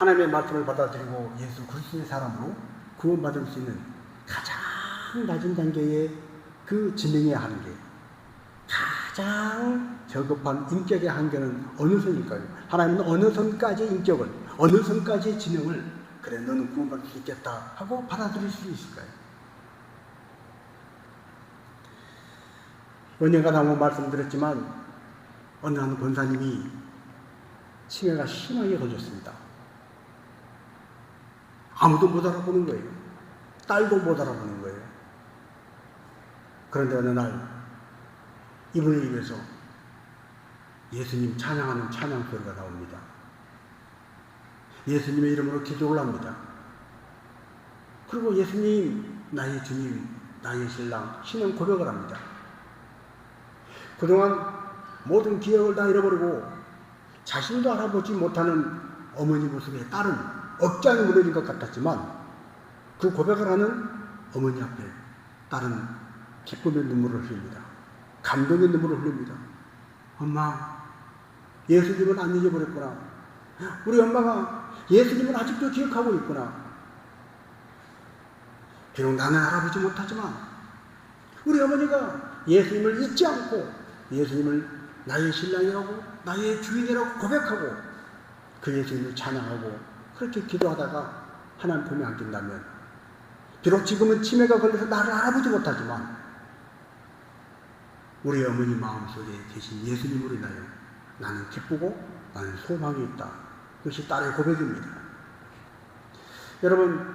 하나님의 말씀을 받아들이고 예수 그리스도의 사람으로 구원받을 수 있는 가장 낮은 단계의 그 진행해야 하는 게 가장 저급한 인격의 한계는 어느 선일까요? 하나님은 어느 선까지의 인격을, 어느 선까지의 진행을 그래 너는 구원받을 수 있겠다 하고 받아들일 수 있을까요? 언젠가 한번 말씀드렸지만 어느 한 권사님이 치매가 심하게 걸렸습니다. 아무도 못 알아보는 거예요. 딸도 못 알아보는 거예요. 그런데 어느 날 이분의 입에서 예수님 찬양하는 찬양 소리가 나옵니다. 예수님의 이름으로 기도를 합니다. 그리고 예수님, 나의 주님, 나의 신랑, 신앙 고백을 합니다. 그동안 모든 기억을 다 잃어버리고 자신도 알아보지 못하는 어머니 모습에 딸은 억장이 무너진 것 같았지만 그 고백을 하는 어머니 앞에 딸은 기쁨의 눈물을 흘립니다. 감동의 눈물을 흘립니다. 엄마, 예수님은 안 잊어버렸구나. 우리 엄마가 예수님을 아직도 기억하고 있구나. 비록 나는 알아보지 못하지만 우리 어머니가 예수님을 잊지 않고 예수님을 나의 신랑이라고 나의 주인이라고 고백하고 그 예수님을 찬양하고 그렇게 기도하다가 하나님 품에 안긴다면 비록 지금은 치매가 걸려서 나를 알아보지 못하지만 우리 어머니 마음속에 계신 예수님으로 인하여 나는 기쁘고 나는 소망이 있다. 그것이 딸의 고백입니다. 여러분,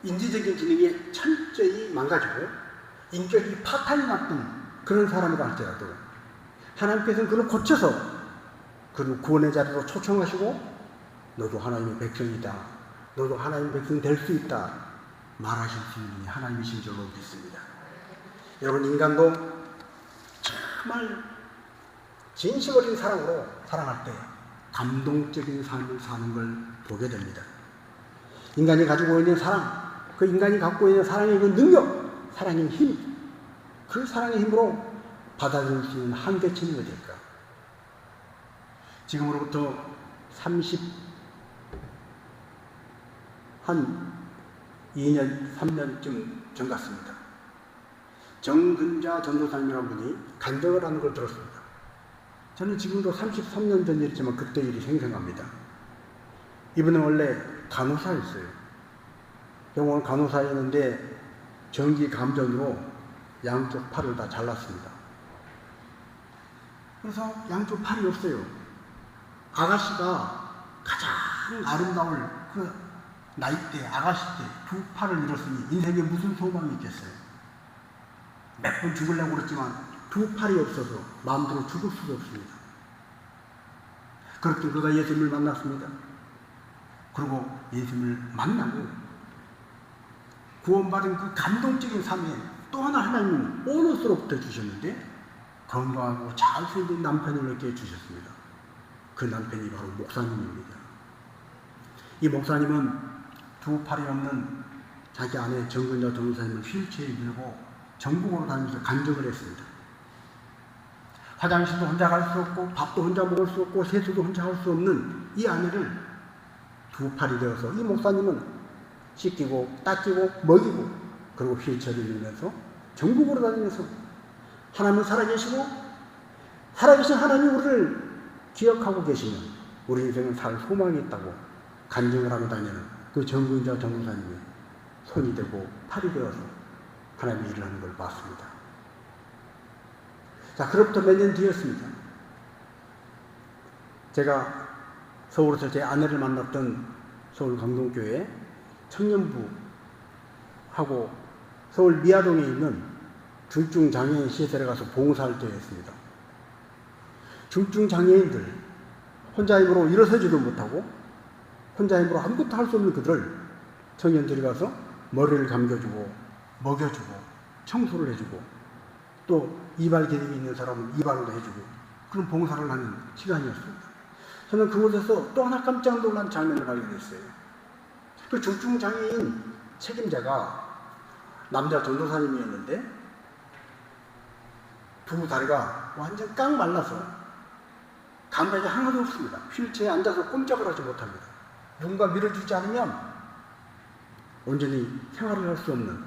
인지적인 기능이 철저히 망가지고 인격이 파탄이 났던 그런 사람이라 할지라도 하나님께서는 그를 고쳐서 그를 구원의 자리로 초청하시고 너도 하나님의 백성이다. 너도 하나님의 백성 될 수 있다. 말하실 수 있는 분이 하나님이신 줄로 믿습니다. 여러분, 인간도 정말 진심 어린 사랑으로 사랑할 때 감동적인 삶을 사는 걸 보게 됩니다. 인간이 가지고 있는 사랑, 그 인간이 갖고 있는 사랑의 그 능력, 사랑의 힘, 그 사랑의 힘으로 받아들일 수 있는 한계치는 어딜까? 지금으로부터 2년, 3년쯤 전 같습니다. 정근자 전도사님이라는 분이 간증을 하는 걸 들었습니다. 저는 지금도 33년 전 일이지만 그때 일이 생생합니다. 이분은 원래 간호사였어요. 병원 간호사였는데 정기 감전으로 양쪽 팔을 다 잘랐습니다. 그래서 양쪽 팔이 없어요. 아가씨가 가장 아름다울 그 나이대, 아가씨 때 두 팔을 잃었으니 인생에 무슨 소망이 있겠어요? 몇 번 죽으려고 그랬지만 두 팔이 없어서 마음대로 죽을 수가 없습니다. 그렇게 그가 예수님을 만났습니다. 그리고 예수님을 만나고 구원받은 그 감동적인 삶에 또 하나 하나님은 보너스로 붙여주셨는데 건강하고 잘생긴 남편을 얻게 해주셨습니다. 그 남편이 바로 목사님입니다. 이 목사님은 두 팔이 없는 자기 아내 정근자 전도사님을 휠체어에 밀고 전국으로 다니면서 간증을 했습니다. 화장실도 혼자 갈 수 없고 밥도 혼자 먹을 수 없고 세수도 혼자 할 수 없는 이 아내를 두 팔이 되어서 이 목사님은 씻기고 닦이고 먹이고 그리고 휠체어를 밀면서 전국으로 다니면서 하나님은 살아계시고 살아계신 하나님이 우리를 기억하고 계시면 우리 인생은 살 소망이 있다고 간증을 하고 다니는 그 정근자 전도사님이 손이 되고 팔이 되어서 하나님의 일을 하는 걸 봤습니다. 자, 그로부터 몇 년 뒤였습니다. 제가 서울에서 제 아내를 만났던 서울 강동교회 청년부하고 서울 미아동에 있는 중증장애인 시설에 가서 봉사할 때였습니다. 중증장애인들 혼자 힘으로 일어서지도 못하고 혼자 힘으로 아무것도 할 수 없는 그들을 청년들이 가서 머리를 감겨주고 먹여주고 청소를 해주고 또 이발 기능이 있는 사람은 이발도 해주고 그런 봉사를 하는 시간이었습니다. 저는 그곳에서 또 하나 깜짝 놀란 장면을 발견했어요. 그 중증장애인 책임자가 남자 전도사님이었는데 두 다리가 완전 깡 말라서 감각이 하나도 없습니다. 휠체어에 앉아서 꼼짝을 하지 못합니다. 누군가 밀어주지 않으면 온전히 생활을 할 수 없는.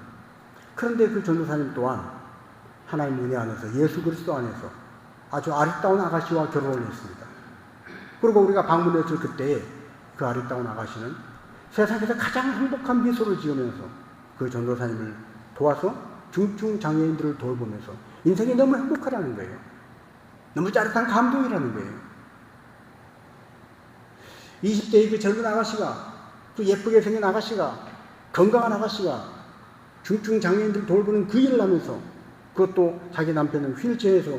그런데 그 전도사님 또한 하나님 은혜 안에서 예수 그리스도 안에서 아주 아리따운 아가씨와 결혼을 했습니다. 그리고 우리가 방문했을 그때에 그 아리따운 아가씨는 세상에서 가장 행복한 미소를 지으면서 그 전도사님을 도와서 중증 장애인들을 돌보면서 인생이 너무 행복하다는 거예요. 너무 짜릿한 감동이라는 거예요. 20대의 그 젊은 아가씨가, 또 예쁘게 생긴 아가씨가, 건강한 아가씨가 중증 장애인들 돌보는 그 일을 하면서, 그것도 자기 남편은 휠체어에서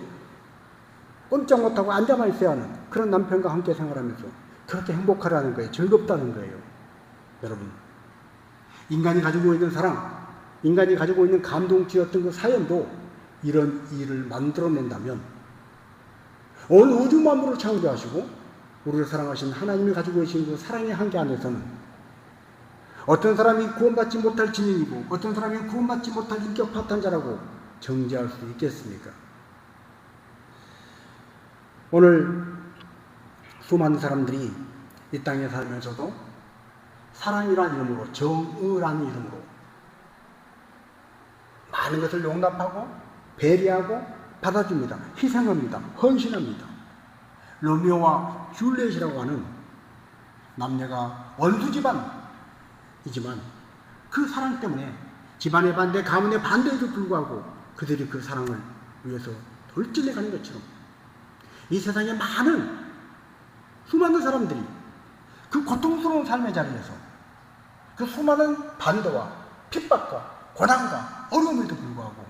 꼼짝 못하고 앉아만 있어야 하는 그런 남편과 함께 생활하면서 그렇게 행복하다는 거예요. 즐겁다는 거예요. 여러분, 인간이 가지고 있는 사랑, 인간이 가지고 있는 감동치였던 그 사연도 이런 일을 만들어낸다면 온 우주 만물을 창조하시고 우리를 사랑하신 하나님이 가지고 계신 그 사랑의 한계 안에서는 어떤 사람이 구원받지 못할 진인이고 어떤 사람이 구원받지 못할 인격 파탄자라고 정죄할 수 있겠습니까? 오늘 수많은 사람들이 이 땅에 살면서도 사랑이라는 이름으로, 정의라는 이름으로 많은 것을 용납하고 배려하고 받아줍니다. 희생합니다. 헌신합니다. 로미오와 줄리엣이라고 하는 남녀가 원수 집안이지만 그 사랑 때문에 집안의 반대, 가문의 반대에도 불구하고 그들이 그 사랑을 위해서 돌진해 가는 것처럼 이 세상에 수많은 사람들이 그 고통스러운 삶의 자리에서 그 수많은 반대와 핍박과 고난과 어려움에도 불구하고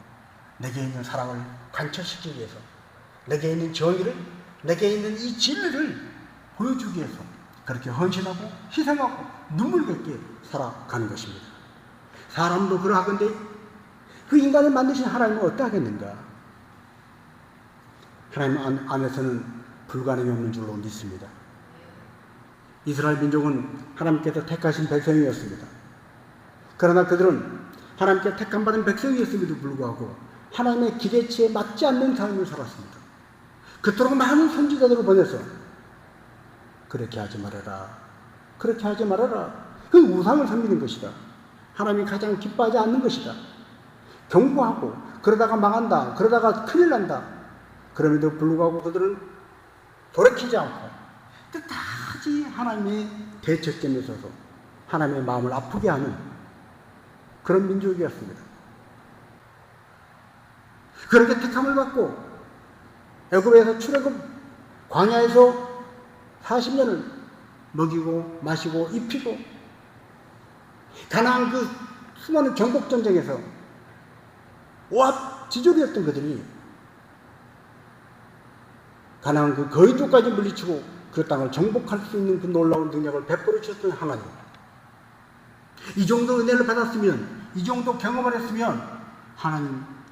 내게 있는 사랑을 관철시키기 위해서, 내게 있는 정의를, 내게 있는 이 진리를 보여주기 위해서 그렇게 헌신하고 희생하고 눈물겹게 살아가는 것입니다. 사람도 그러하건대 그 인간을 만드신 하나님은 어떠하겠는가? 하나님 안에서는 불가능이 없는 줄로 믿습니다. 이스라엘 민족은 하나님께서 택하신 백성이었습니다. 그러나 그들은 하나님께 택함받은 백성이었음에도 불구하고 하나님의 기대치에 맞지 않는 삶을 살았습니다. 그토록 많은 선지자들을 보내서 그렇게 하지 말아라, 그렇게 하지 말아라, 그 우상을 섬기는 것이다, 하나님이 가장 기뻐하지 않는 것이다, 경고하고 그러다가 망한다, 그러다가 큰일 난다. 그럼에도 불구하고 그들은 돌이키지 않고 끝까지 하나님의 대척점에 서서 하나님의 마음을 아프게 하는 그런 민족이었습니다. 그렇게 택함을 받고 애굽에서 출애굽 광야에서 40년을 먹이고 마시고 입히고 가나안 그 수많은 정복 전쟁에서 오합지졸이었던 그들이 가나안 그 거인족까지 물리치고 그 땅을 정복할 수 있는 그 놀라운 능력을 베풀어 주셨던 하나님, 이 정도 은혜를 받았으면, 이 정도 경험을 했으면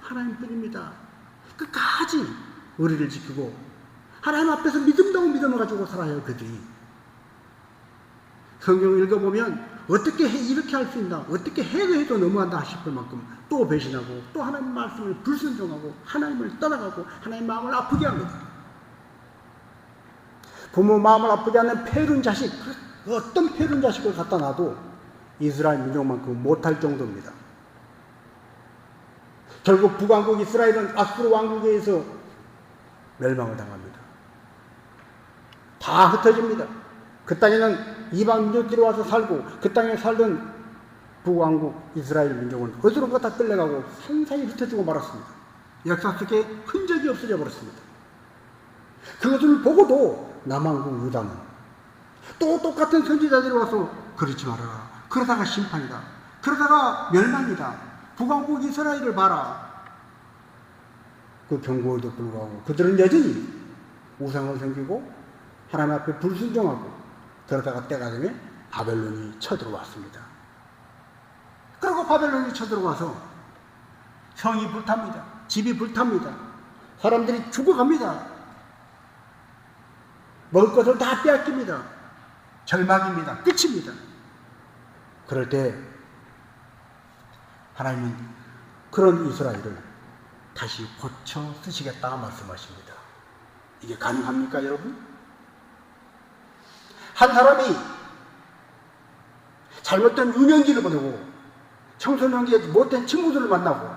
하나님뿐입니다. 끝까지 의리를 지키고 하나님 앞에서 믿음다운 믿음을 가지고 살아요. 그들이 성경을 읽어보면 어떻게 이렇게 할 수 있나, 어떻게 해도 너무한다 싶을 만큼 또 배신하고 또 하나님 말씀을 불순종하고 하나님을 떠나가고 하나님 마음을 아프게 합니다. 부모 마음을 아프게 하는 폐륜 자식, 어떤 폐륜 자식을 갖다 놔도 이스라엘 민족만큼 못할 정도입니다. 결국 북왕국 이스라엘은 아수르 왕국에 의해서 멸망을 당합니다. 다 흩어집니다. 그 땅에는 이방 민족들이 와서 살고 그 땅에 살던 북왕국 이스라엘 민족은 어디론가 다 끌려가고 산산이 흩어지고 말았습니다. 역사 속에 흔적이 없어져 버렸습니다. 그것을 보고도 남왕국 유다는 또 똑같은 선지자들이 와서 그렇지 말아라, 그러다가 심판이다, 그러다가 멸망이다, 북왕국 이스라엘을 봐라, 그 경고에도 불구하고 그들은 여전히 우상을 섬기고 하나님 앞에 불순종하고 그러다가 때가 되면 바벨론이 쳐들어왔습니다. 그리고 바벨론이 쳐들어와서 성이 불탑니다. 집이 불탑니다. 사람들이 죽어갑니다. 먹을 것을 다 빼앗깁니다. 절망입니다. 끝입니다. 그럴 때 하나님은 그런 이스라엘을 다시 고쳐 쓰시겠다 말씀하십니다. 이게 가능합니까, 여러분? 한 사람이 잘못된 유년기를 보내고 청소년기에 못된 친구들을 만나고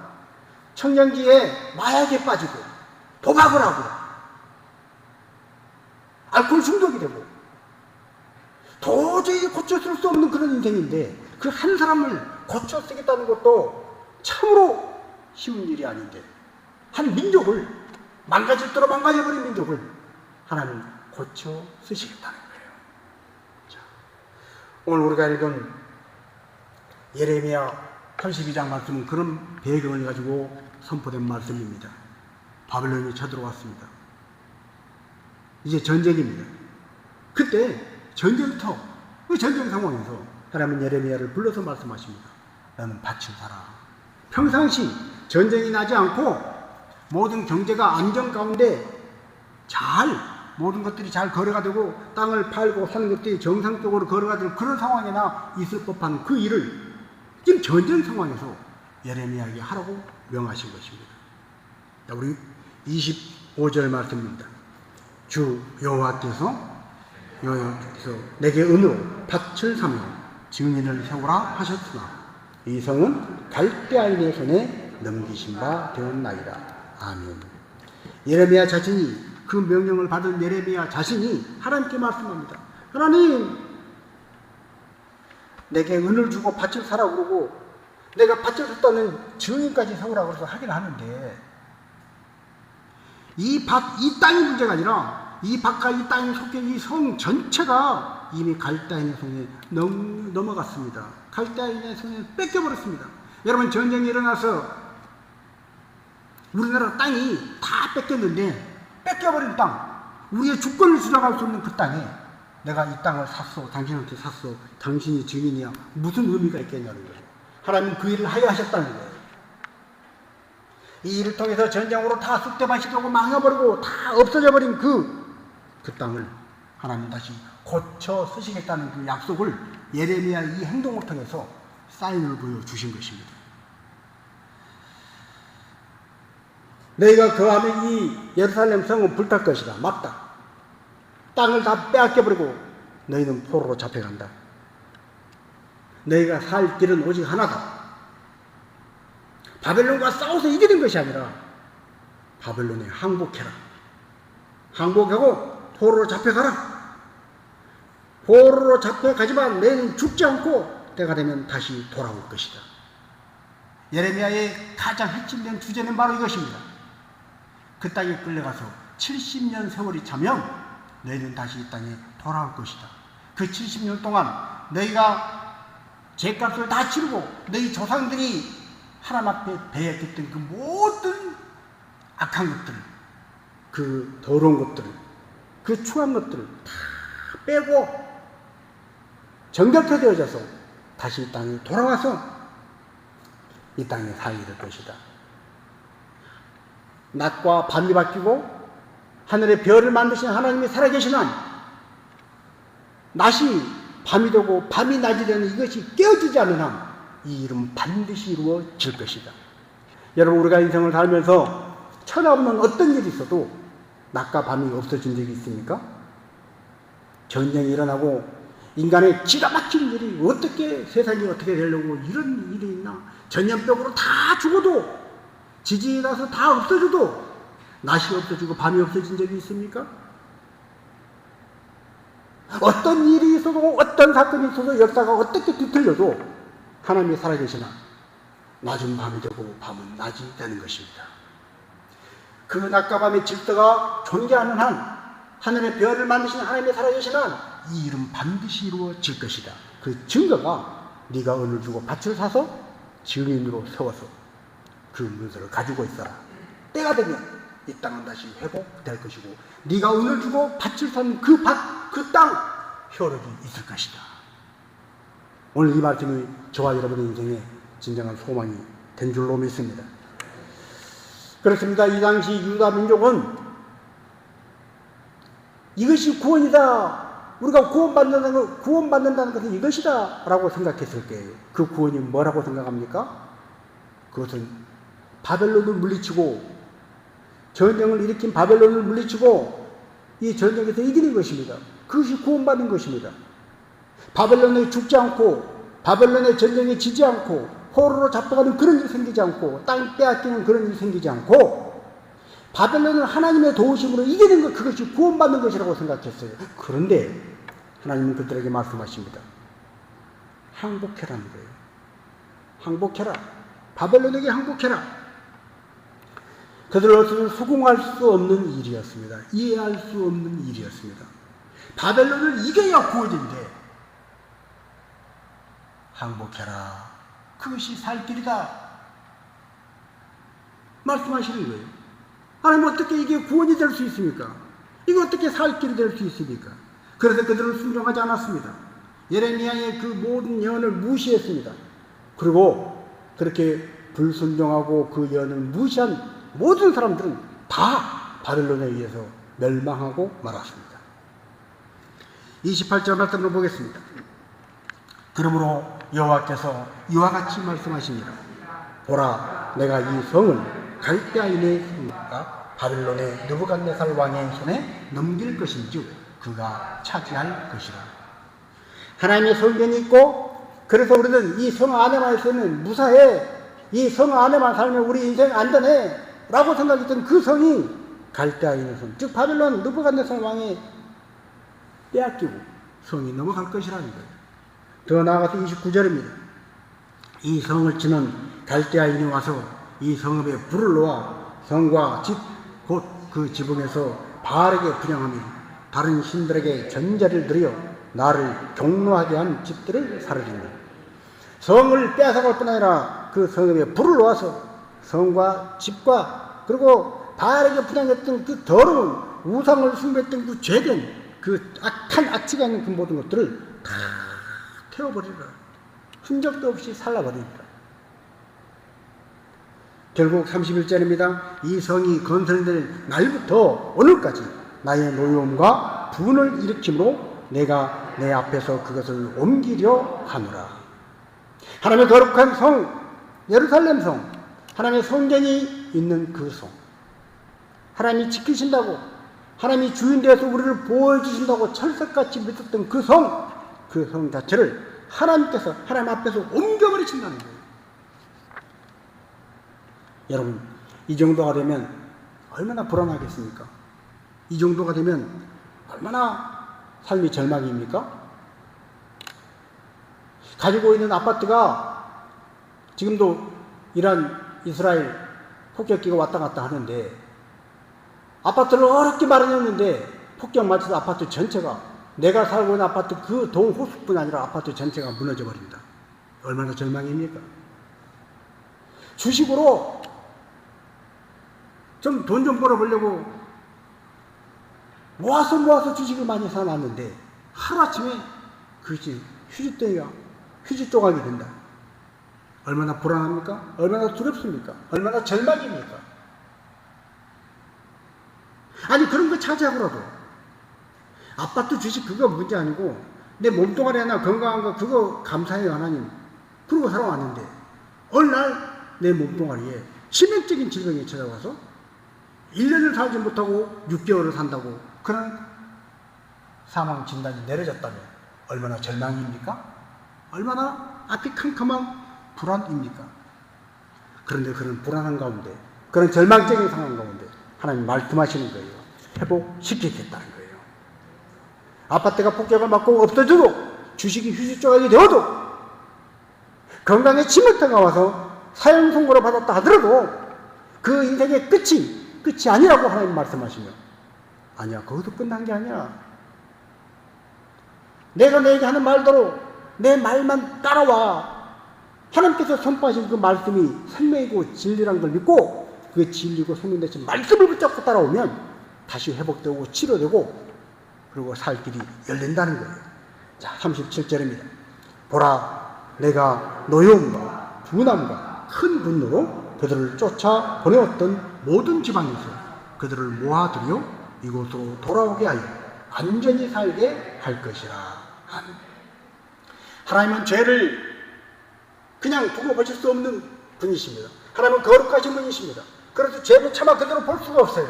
청년기에 마약에 빠지고 도박을 하고 알코올 중독이 되고 도저히 고쳐쓸 수 없는 그런 인생인데 그 한 사람을 고쳐 쓰겠다는 것도 참으로 쉬운 일이 아닌데 한 민족을 망가질 대로 망가져버린 민족을 하나님 고쳐 쓰시겠다는 거예요. 자, 오늘 우리가 읽은 예레미야 32장 말씀은 그런 배경을 가지고 선포된 말씀입니다. 바벨론이 쳐들어왔습니다. 이제 전쟁입니다. 그때 전쟁터, 그 전쟁 상황에서 하나님은 예레미야를 불러서 말씀하십니다. 너는 밭을 사라. 평상시 전쟁이 나지 않고 모든 경제가 안정 가운데 모든 것들이 잘 거래가 되고 땅을 팔고 사는 것들이 정상적으로 거래가 되는 그런 상황이나 있을 법한 그 일을 지금 전쟁 상황에서 예레미야에게 하라고 명하신 것입니다. 자, 우리 25절 말씀입니다. 주 여호와께서 내게 은으로 밭을 사며 증인을 세우라 하셨으나 이 성은 갈대아인의 손에 넘기신 바 되었나이다. 아멘. 예레미야 자신이 그 명령을 받은 예레미야 자신이 하나님께 말씀합니다. 하나님, 내게 은을 주고 밭을 사라 그러고 내가 밭을 샀다는 증인까지 세우라고 그래서 하긴 하는데 이 땅이 문제가 아니라 이 밭과 이 땅에 속해 이 성 전체가 이미 갈대아인의 손에 넘어갔습니다. 갈대아인의 손에 뺏겨버렸습니다. 여러분, 전쟁이 일어나서 우리나라 땅이 다 뺏겼는데 뺏겨버린 땅, 우리의 주권을 주장할 수 없는 그 땅에 내가 이 땅을 샀어, 당신한테 샀어, 당신이 증인이야, 무슨 의미가 있겠냐는 거예요. 하나님 그 일을 하게 하셨다는 거예요. 이 일을 통해서 전쟁으로 다 쑥대밭이 되고 망해버리고 다 없어져버린 그 땅을 하나님 다시 고쳐 쓰시겠다는 그 약속을 예레미야 이 행동을 통해서 사인을 보여주신 것입니다. 너희가 거하면 이 예루살렘 성은 불탈 것이다. 맞다. 땅을 다 빼앗겨버리고 너희는 포로로 잡혀간다. 너희가 살 길은 오직 하나다. 바벨론과 싸워서 이기는 것이 아니라 바벨론에 항복해라. 항복하고 포로로 잡혀가라. 포로로 잡혀가지만 너희는 죽지 않고 때가 되면 다시 돌아올 것이다. 예레미야의 가장 핵심된 주제는 바로 이것입니다. 그 땅에 끌려가서 70년 세월이 차면 너희는 다시 이 땅에 돌아올 것이다. 그 70년 동안 너희가 죄값을 다 치르고 너희 조상들이 하나님 앞에 배했던 그 모든 악한 것들, 그 더러운 것들, 그 추한 것들을 다 빼고 정결케 되어져서 다시 이 땅에 돌아와서 이 땅에 살게 될 것이다. 낮과 밤이 바뀌고 하늘의 별을 만드신 하나님이 살아계신 한 낮이 밤이 되고 밤이 낮이 되는 이것이 깨어지지 않는 한 이 일은 반드시 이루어질 것이다. 여러분, 우리가 인생을 살면서 천하없는 어떤 일이 있어도 낮과 밤이 없어진 적이 있습니까? 전쟁이 일어나고 인간의 기가 막힌 일이 어떻게 세상이 어떻게 되려고 이런 일이 있나? 전염병으로 다 죽어도 지진이 나서 다 없어져도 낮이 없어지고 밤이 없어진 적이 있습니까? 어떤 일이 있어도 어떤 사건이 있어도 역사가 어떻게 뒤틀려도 하나님이 살아계시나 낮은 밤이 되고 밤은 낮이 되는 것입니다. 그 낮과 밤의 질서가 존재하는 한 하늘의 별을 만드신 하나님이 살아계신 한 이 일은 반드시 이루어질 것이다. 그 증거가 네가 은을 주고 밭을 사서 증인으로 세워서 그 문서를 가지고 있어라. 때가 되면 이 땅은 다시 회복될 것이고 네가 은을 주고 밭을 산 그 밭, 그 땅 효력이 있을 것이다. 오늘 이 말씀이 저와 여러분의 인생에 진정한 소망이 된 줄로 믿습니다. 그렇습니다. 이 당시 유다 민족은 이것이 구원이다. 우리가 구원받는다는 것은 이것이다 라고 생각했을 때예요. 그 구원이 뭐라고 생각합니까? 그것은 바벨론을 물리치고 전쟁을 일으킨 바벨론을 물리치고 이 전쟁에서 이기는 것입니다. 그것이 구원받는 것입니다. 바벨론에 죽지 않고 바벨론의 전쟁에 지지 않고 포로로 잡혀가는 그런 일이 생기지 않고 땅 빼앗기는 그런 일이 생기지 않고 바벨론을 하나님의 도우심으로 이기는 것, 그것이 구원받는 것이라고 생각했어요. 그런데 하나님은 그들에게 말씀하십니다. 항복해라는 거예요. 항복해라. 바벨론에게 항복해라. 그들로서는 수긍할 수 없는 일이었습니다. 이해할 수 없는 일이었습니다. 바벨론을 이겨야 구원인데 항복해라. 그것이 살 길이다. 말씀하시는 거예요. 하나님 어떻게 이게 구원이 될 수 있습니까? 이거 어떻게 살 길이 될 수 있습니까? 그래서 그들은 순종하지 않았습니다. 예레미야의 그 모든 예언을 무시했습니다. 그리고 그렇게 불순종하고 그 예언을 무시한 모든 사람들은 다 바벨론에 의해서 멸망하고 말았습니다. 28절 말씀을 보겠습니다. 그러므로 여호와께서 이와 같이 말씀하십니다. 보라, 내가 이 성을 갈대아인의 손과 바벨론의 느부갓네살 왕의 손에 넘길 것인즉 그가 차지할 것이라. 하나님의 성전이 있고, 그래서 우리는 이 성 안에만 있으면 무사해, 이 성 안에만 살면 우리 인생 안전해 라고 생각했던 그 성이 갈대아인의 손, 즉 바벨론 느부갓네살 왕이 빼앗기고 성이 넘어갈 것이라는 거예요. 더 나아가서 29절입니다. 이 성을 치는 갈대아인이 와서 이 성읍에 불을 놓아 성과 집 곧 그 지붕에서 바르게 분양하며 다른 신들에게 전제를 드려 나를 경노하게 한 집들을 사르린다. 성을 빼앗아갈 뿐 아니라 그 성읍에 불을 놓아서 성과 집과 그리고 바르게 분양했던 그 더러운 우상을 숭배했던 그 죄된 그 악한 악취가 있는 그 모든 것들을 다 태워버리라. 흔적도 없이 살라버리라. 결국 31절입니다. 이 성이 건설될 날부터 오늘까지 나의 노여움과 분을 일으킴으로 내가 내 앞에서 그것을 옮기려 하노라. 하나님의 거룩한 성, 예루살렘 성, 하나님의 성전이 있는 그 성, 하나님이 지키신다고, 하나님이 주인 되어서 우리를 보호해주신다고 철석같이 믿었던 그 성 자체를 하나님께서 하나님 앞에서 옮겨버리신다는 거예요. 여러분, 이 정도가 되면 얼마나 불안하겠습니까? 이 정도가 되면 얼마나 삶이 절망입니까? 가지고 있는 아파트가 지금도 이란, 이스라엘 폭격기가 왔다 갔다 하는데 아파트를 어렵게 마련했는데 폭격 맞춰서 아파트 전체가, 내가 살고 있는 아파트 그 동 호수뿐 아니라 아파트 전체가 무너져 버린다. 얼마나 절망입니까? 주식으로 좀 돈 좀 벌어보려고 모아서 주식을 많이 사놨는데 하루아침에 그것이 휴지 조각이 된다. 얼마나 불안합니까? 얼마나 두렵습니까? 얼마나 절망입니까? 아니, 그런 거 차지하고라도 아파트 주식 그거 문제 아니고 내 몸뚱아리 하나 건강한 거 그거 감사해요 하나님. 그러고 살아왔는데 어느 날 내 몸뚱아리에 치명적인 질병이 찾아와서 1년을 살지 못하고 6개월을 산다고 그런 사망 진단이 내려졌다면 얼마나 절망입니까? 얼마나 앞이 캄캄한 불안입니까? 그런데 그런 불안한 가운데, 그런 절망적인 상황 가운데 하나님 말씀하시는 거예요. 회복시키겠다는 거예요. 아파트가 폭격을 맞고 없어져도, 주식이 휴지 조각이 되어도, 건강에 치명타가 와서 사형 선고를 받았다 하더라도 그 인생의 끝이 아니라고 하나님 말씀하시면, 아니야, 거기서 끝난 게 아니야. 내가 너에게 하는 말대로 내 말만 따라와. 하나님께서 선포하신 그 말씀이 생명이고 진리라는 걸 믿고 그 진리고 생명 되신 말씀을 붙잡고 따라오면 다시 회복되고 치료되고 그리고 살 길이 열린다는 거예요. 자, 37절입니다. 보라, 내가 노여움과 분함과 큰 분노로 그들을 쫓아 보내었던 모든 지방에서 그들을 모아들여 이곳으로 돌아오게 하여 안전히 살게 할 것이라. 아멘. 하나님은 죄를 그냥 두고 보실 수 없는 분이십니다. 하나님은 거룩하신 분이십니다. 그래서 죄도 차마 그대로 볼 수가 없어요.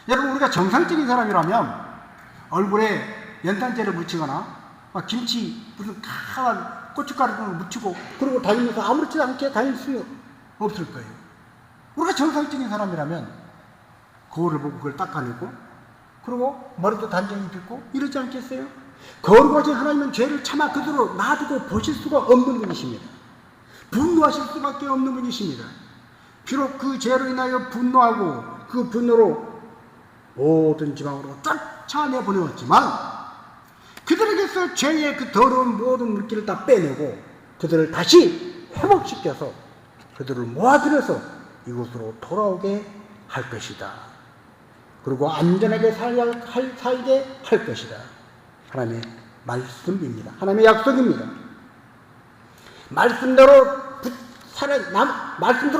여러분, 우리가 정상적인 사람이라면 얼굴에 연탄재를 묻히거나 막 김치 무슨 강한 고춧가루 등을 묻히고 그러고 다니면서 아무렇지 않게 다닐 수 없을 거예요. 우리가 정상적인 사람이라면 거울을 보고 그걸 닦아내고 그리고 머리도 단정히 빗고 이러지 않겠어요? 거룩하신 하나님은 죄를 차마 그대로 놔두고 보실 수가 없는 분이십니다. 분노하실 수밖에 없는 분이십니다. 비록 그 죄로 인하여 분노하고 그 분노로 모든 지방으로 쫓아내 보내었지만 그들에게서 죄의 그 더러운 모든 물기를 다 빼내고 그들을 다시 회복시켜서 그들을 모아들여서 이곳으로 돌아오게 할 것이다. 그리고 안전하게 살게 할 것이다. 하나님의 말씀입니다. 하나님의 약속입니다. 말씀대로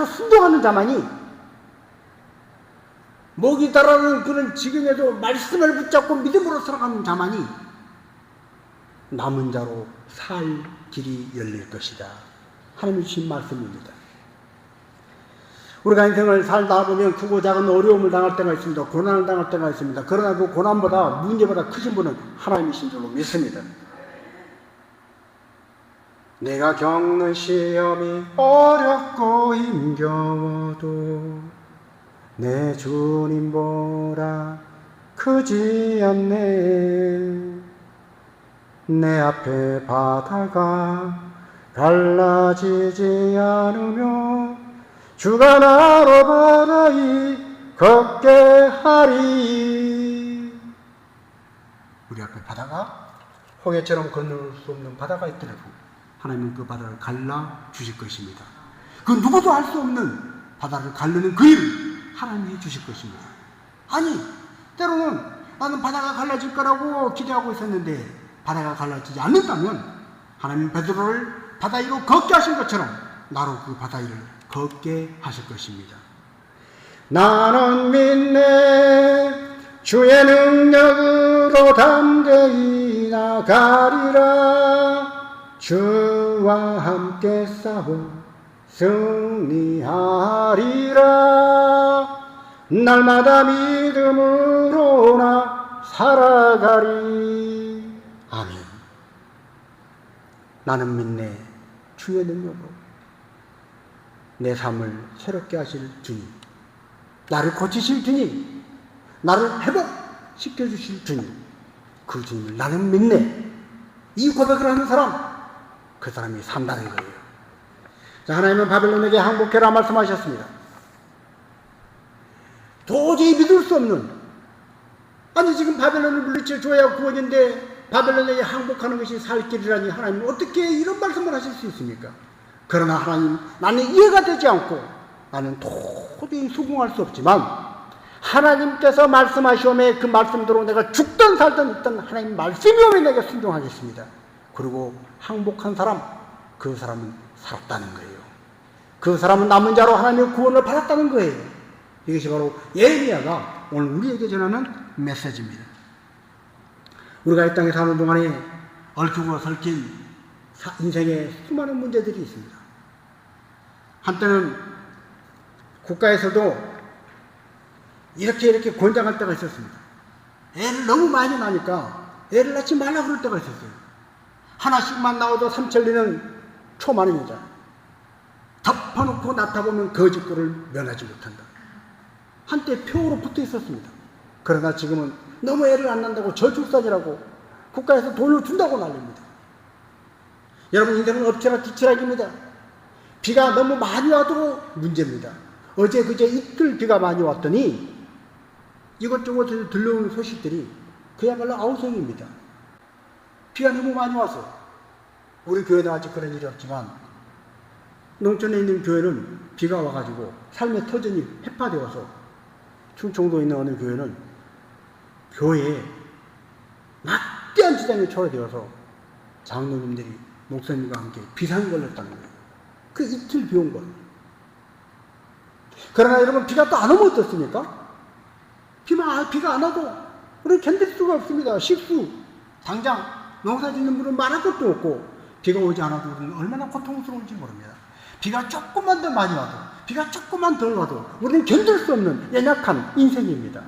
순종하는 자만이 목이 달아오는 그런 지금에도 말씀을 붙잡고 믿음으로 살아가는 자만이 남은 자로 살 길이 열릴 것이다. 하나님이 주신 말씀입니다. 우리가 인생을 살다 보면 크고 작은 어려움을 당할 때가 있습니다. 고난을 당할 때가 있습니다. 그러나 그 고난보다 문제보다 크신 분은 하나님이신 줄로 믿습니다. 내가 겪는 시험이 어렵고 힘겨워도 내 주님보다 크지 않네. 내 앞에 바다가 갈라지지 않으며 주가 나로 바다에 걷게 하리. 우리 앞에 바다가 홍해처럼 건널 수 없는 바다가 있더라도 하나님은 그 바다를 갈라 주실 것입니다. 그 누구도 할 수 없는 바다를 가르는 그 일을 하나님이 주실 것입니다. 아니, 때로는 나는 바다가 갈라질 거라고 기대하고 있었는데 바다가 갈라지지 않는다면 하나님 베드로를 바다 위로 걷게 하신 것처럼 나로 그 바다 위를 걷게 하실 것입니다. 나는 믿네 주의 능력으로 담대히 나가리라. 주와 함께 싸워 승리하리라. 날마다 믿음으로 나 살아가리. 아멘. 나는 믿네 주의 능력으로 내 삶을 새롭게 하실 주님, 나를 고치실 주님, 나를 회복시켜 주실 주님, 그 주님을 나는 믿네. 이 고백을 하는 사람, 그 사람이 산다는 거예요. 자, 하나님은 바벨론에게 항복해라 말씀하셨습니다. 도저히 믿을 수 없는, 아니 지금 바벨론을 물리쳐 줘야 구원인데 바벨론에게 항복하는 것이 살 길이라니 하나님은 어떻게 이런 말씀을 하실 수 있습니까? 그러나 하나님, 나는 이해가 되지 않고 나는 도저히 수긍할 수 없지만 하나님께서 말씀하시오매 그 말씀대로 내가 죽든 살든 있든 하나님 말씀이 오면 내가 순종하겠습니다. 그리고 항복한 사람, 그 사람은 살았다는 거예요. 그 사람은 남은 자로 하나님의 구원을 받았다는 거예요. 이것이 바로 예레미야가 오늘 우리에게 전하는 메시지입니다. 우리가 이 땅에 사는 동안에 얽히고 설킨 인생에 수많은 문제들이 있습니다. 한때는 국가에서도 이렇게 권장할 때가 있었습니다. 애를 너무 많이 낳으니까 애를 낳지 말라고 그럴 때가 있었어요. 하나씩만 낳아도 삼천리는 초만입니다. 덮어놓고 낳다 보면 거짓골을 면하지 못한다. 한때 표로 붙어 있었습니다. 그러나 지금은 너무 애를 안 낳는다고 저출산이라고 국가에서 돈을 준다고 난립니다. 여러분, 인생은 엎치락 뒤치락입니다. 비가 너무 많이 와도 문제입니다. 어제 그제 이틀 비가 많이 왔더니 이것저것 들려오는 소식들이 그야말로 아우성입니다. 비가 너무 많이 와서 우리 교회는 아직 그런 일이 없지만 농촌에 있는 교회는 비가 와가지고 삶의 터전이 해파되어서 충청도에 있는 어느 교회는 교회에 막대한 지장이 초래되어서 장로님들이 목사님과 함께 비상이 걸렸다는 거예요. 그 이틀 비 온 거예요. 그러나 여러분, 비가 또 안 오면 어떻습니까? 비가 안 와도 우리는 견딜 수가 없습니다. 식수, 당장 농사 짓는 분은 말할 것도 없고 비가 오지 않아도 우리는 얼마나 고통스러운지 모릅니다. 비가 조금만 더 많이 와도, 비가 조금만 덜 와도 우리는 견딜 수 없는 연약한 인생입니다.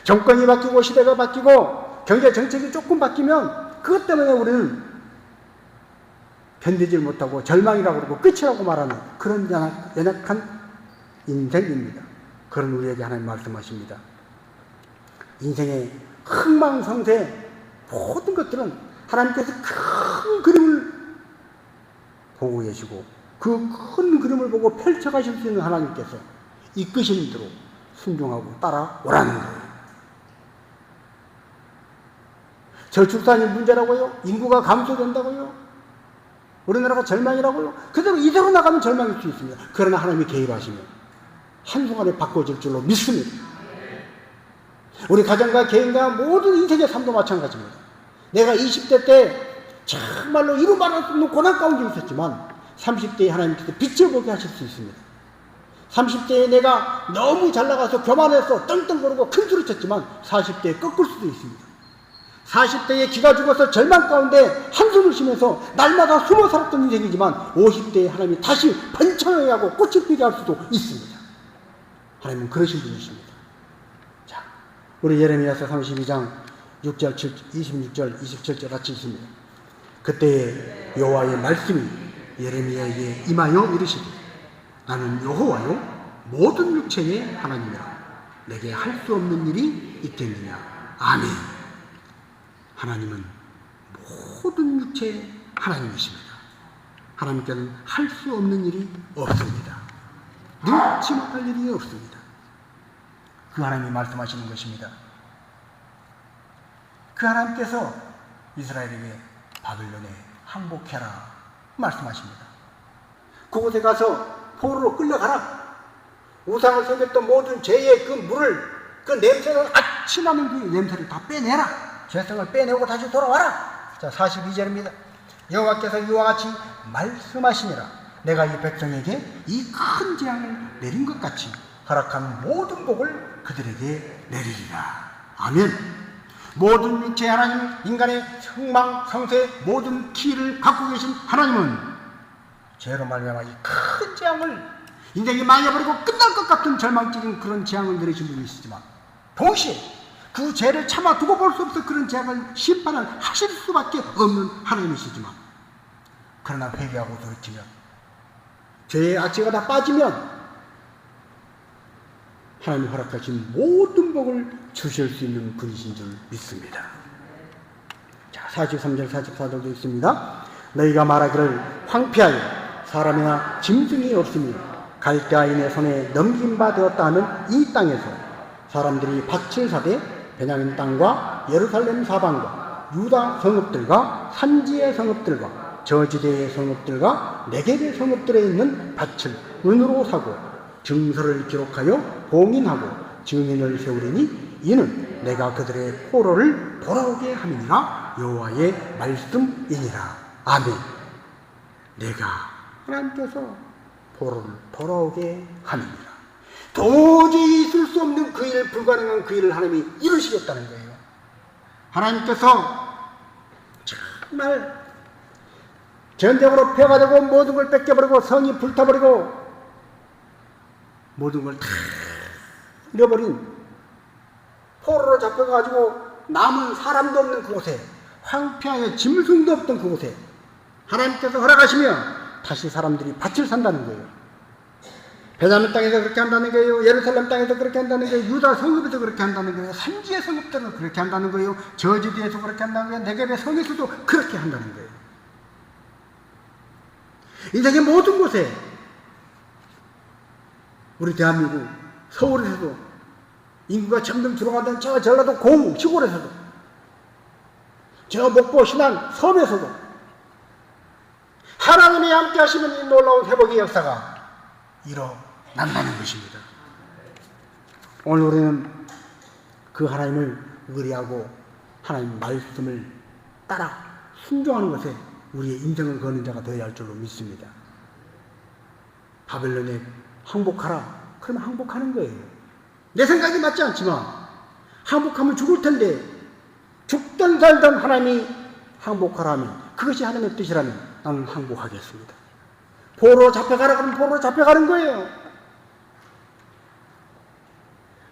정권이 바뀌고 시대가 바뀌고 경제 정책이 조금 바뀌면 그것 때문에 우리는 견디질 못하고 절망이라고 그러고 끝이라고 말하는 그런 연약한 인생입니다. 그런 우리에게 하나님 말씀하십니다. 인생의 흥망성쇠 모든 것들은 하나님께서 큰 그림을 보고 계시고 그 큰 그림을 보고 펼쳐가실 수 있는 하나님께서 이끄시는 대로 순종하고 따라오라는 거예요. 저출산이 문제라고요? 인구가 감소된다고요? 우리나라가 절망이라고요? 그대로 이대로 나가면 절망일 수 있습니다. 그러나 하나님이 개입하시면 한순간에 바꿔질 줄로 믿습니다. 우리 가정과 개인과 모든 인생의 삶도 마찬가지입니다. 내가 20대 때 정말로 이루 말할 수 없는 고난 가운데 있었지만 30대에 하나님께서 빛을 보게 하실 수 있습니다. 30대에 내가 너무 잘 나가서 교만해서 떵떵거리고 큰 소리 쳤지만 40대에 꺾을 수도 있습니다. 40대에 기가 죽어서 절망 가운데 한숨을 쉬면서 날마다 숨어 살았던 인생이지만 50대에 하나님이 다시 번창하게 하고 꽃을 피게 할 수도 있습니다. 하나님은 그러신 분이십니다. 자, 우리 예레미야서 32장 6절, 26절, 27절 같이 있습니다. 그때에 여호와의 말씀이 예레미야에게 임하여 이르시되 나는 여호와요 모든 육체의 하나님이라 내게 할 수 없는 일이 있겠느냐. 아멘. 하나님은 모든 육체의 하나님이십니다. 하나님께는 할 수 없는 일이 없습니다. 능치 못할 일이 없습니다. 그 하나님이 말씀하시는 것입니다. 그 하나님께서 이스라엘에게 바벨론에 항복해라 말씀하십니다. 그곳에 가서 포로로 끌려가라. 우상을 섬겼던 모든 죄의 그 물을, 그 냄새를 아치 나는 그 냄새를 다 빼내라. 죄성을 빼내고 다시 돌아와라. 자, 42절입니다. 여호와께서 이와 같이 말씀하시니라. 내가 이 백성에게 이 큰 재앙을 내린 것 같이 허락한 모든 복을 그들에게 내리리라. 아멘. 모든 육체의 하나님, 인간의 흥망, 성쇠, 모든 키를 갖고 계신 하나님은 죄로 말미암아 이 큰 재앙을 인생이 망해버리고 끝날 것 같은 절망적인 그런 재앙을 내리신 분이시지만 동시에 그 죄를 참아 두고 볼 수 없어 그런 재앙을 심판을 하실 수밖에 없는 하나님이시지만 그러나 회개하고 돌이키면 죄의 악취가 다 빠지면 하나님이 허락하신 모든 복을 주실 수 있는 분이신 줄 믿습니다. 자, 43절 44절도 있습니다. 너희가 말하기를 황폐하여 사람이나 짐승이 없으니 갈대아인의 손에 넘김바 되었다 하는 이 땅에서 사람들이 밭을 사되 베냐민 땅과 예루살렘 사방과 유다 성읍들과 산지의 성읍들과 저지대의 성읍들과 네겝의 성읍들에 있는 밭을 은으로 사고 증서를 기록하여 봉인하고 증인을 세우리니 이는 내가 그들의 포로를 돌아오게 함이니라. 여호와의 말씀이니라. 아멘. 내가 하나님께서 포로를 돌아오게 함이니라. 도저히 있을 수 없는 그 일, 불가능한 그 일을 하나님이 이루시겠다는 거예요. 하나님께서 정말 전쟁으로 패가 되고 모든 걸 뺏겨버리고 성이 불타버리고 모든 걸 다 잃어버린 포로로 잡혀가지고 남은 사람도 없는 그곳에 황폐하여 짐승도 없던 그곳에 하나님께서 허락하시면 다시 사람들이 밭을 산다는 거예요. 베냐민 땅에서 그렇게 한다는 거예요. 예루살렘 땅에서 그렇게 한다는 거예요. 유다 성읍에서 그렇게 한다는 거예요. 산지의 성읍들은 그렇게 한다는 거예요. 저지대에서 그렇게 한다는 거예요. 네겝의 성에서도 그렇게 한다는 거예요. 인생의 모든 곳에 우리 대한민국 서울에서도 인구가 점점 들어간다는 저 전라도 공 시골에서도 저 목포 신안 섬에서도 하나님이 함께 하시면 이 놀라운 회복의 역사가 일어난다는 것입니다. 오늘 우리는 그 하나님을 의리하고 하나님 말씀을 따라 순종하는 것에 우리의 인생을 거는 자가 되어야 할 줄로 믿습니다. 바벨론에 항복하라. 그러면 항복하는 거예요. 내 생각이 맞지 않지만 항복하면 죽을 텐데 죽던 살던 하나님이 항복하라 하면 그것이 하나님의 뜻이라면 나는 항복하겠습니다. 포로로 잡혀가라 그러면 포로로 잡혀가는 거예요.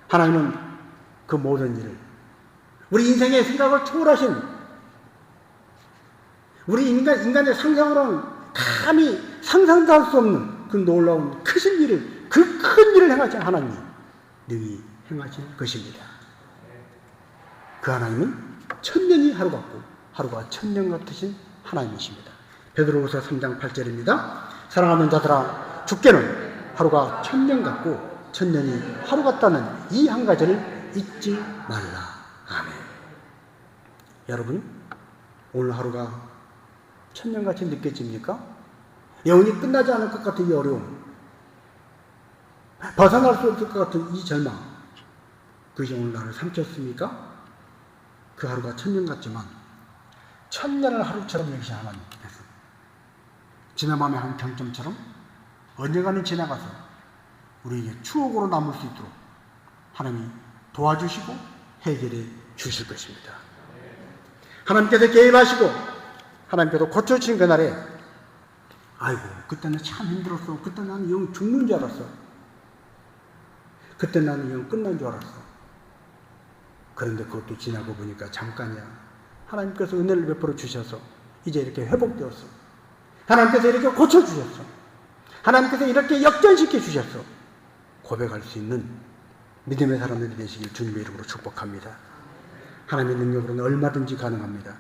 하나님은 그 모든 일을 우리 인생의 생각을 초월하신 우리 인간의 상상으로는 감히 상상도 할 수 없는 그 놀라운 크신 일을 그 큰 일을 행하신 하나님이 능히 행하실 것입니다. 그 하나님은 천년이 하루 같고 하루가 천년 같으신 하나님이십니다. 베드로후서 3장 8절입니다. 사랑하는 자들아 주께는 하루가 천년 같고 천년이 하루 같다는 이 한 가지를 잊지 말라. 아멘. 여러분 오늘 하루가 천년같이 느껴집니까? 영원히 끝나지 않을 것 같은 이 어려움, 벗어날 수 없을 것 같은 이 절망, 그것이 오늘 나를 삼켰습니까? 그 하루가 천년 같지만 천년을 하루처럼 여기신 하나님께서 지난밤의 한 경점처럼 언젠가는 지나가서 우리에게 추억으로 남을 수 있도록 하나님이 도와주시고 해결해 주실 것입니다. 하나님께서 개입하시고 하나님께서 고쳐주신 그날에 아이고 그때는 참 힘들었어. 그때 나는 영 죽는 줄 알았어. 그때 나는 영 끝난 줄 알았어. 그런데 그것도 지나고 보니까 잠깐이야. 하나님께서 은혜를 베풀어 주셔서 이제 이렇게 회복되었어. 하나님께서 이렇게 고쳐주셨어. 하나님께서 이렇게 역전시켜 주셨어. 고백할 수 있는 믿음의 사람들이 되시길 주님의 이름으로 축복합니다. 하나님의 능력으로는 얼마든지 가능합니다.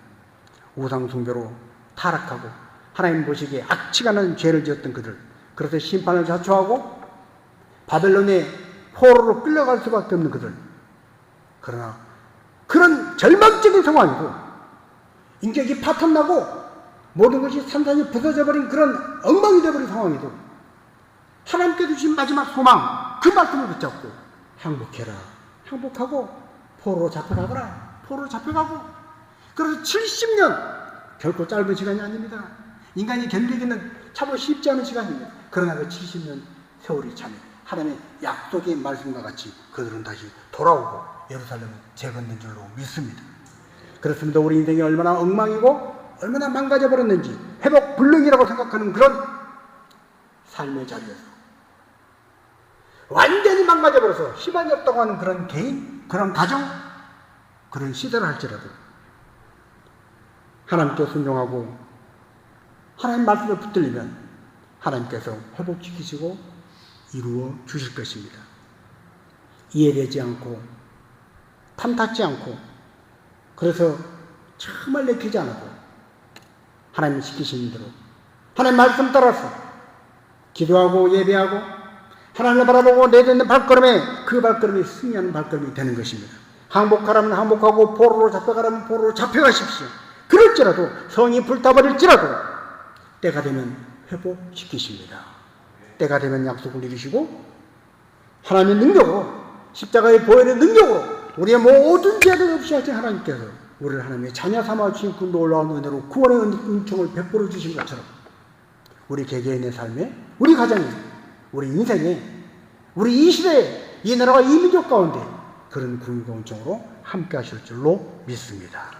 우상 숭배로 타락하고 하나님 보시기에 악취가 나는 죄를 지었던 그들, 그래서 심판을 자초하고 바벨론의 포로로 끌려갈 수밖에 없는 그들, 그러나 그런 절망적인 상황이고 인격이 파탄나고 모든 것이 산산이 부서져 버린 그런 엉망이 되어버린 상황에도 하나님께 주신 마지막 소망, 그 말씀을 붙잡고 행복해라, 행복하고 포로로 잡혀가거라, 포로로 잡혀가고. 그래서 70년 결코 짧은 시간이 아닙니다. 인간이 견디기는 참으로 쉽지 않은 시간입니다. 그러나 그 70년 세월이 참 하나님의 약속의 말씀과 같이 그들은 다시 돌아오고 예루살렘을 재건된 줄로 믿습니다. 그렇습니다. 우리 인생이 얼마나 엉망이고 얼마나 망가져버렸는지 회복 불능이라고 생각하는 그런 삶의 자리에서 완전히 망가져버려서 희망이 없다고 하는 그런 개인, 그런 가정, 그런 시대를 할지라도 하나님께 순종하고 하나님 말씀을 붙들리면 하나님께서 회복시키시고 이루어 주실 것입니다. 이해되지 않고 탐탁지 않고 그래서 정말 내키지 않아도 하나님 시키시는 대로 하나님 말씀 따라서 기도하고 예배하고 하나님을 바라보고 내딛는 발걸음에 그 발걸음이 승리하는 발걸음이 되는 것입니다. 항복하라면 항복하고 포로로 잡혀가라면 포로로 잡혀가십시오. 그럴지라도 성이 불타버릴지라도 때가 되면 회복시키십니다. 때가 되면 약속을 이루시고 하나님의 능력으로 십자가의 보혈의 능력으로 우리의 모든 죄를 없이 하신 하나님께서 우리를 하나님의 자녀 삼아 주신 그 놀라운 은혜로 구원의 은총을 베풀어 주신 것처럼 우리 개개인의 삶에, 우리 가정에, 우리 인생에, 우리 이 시대에, 이 나라와 이 민족 가운데 그런 구원과 은총으로 함께 하실 줄로 믿습니다.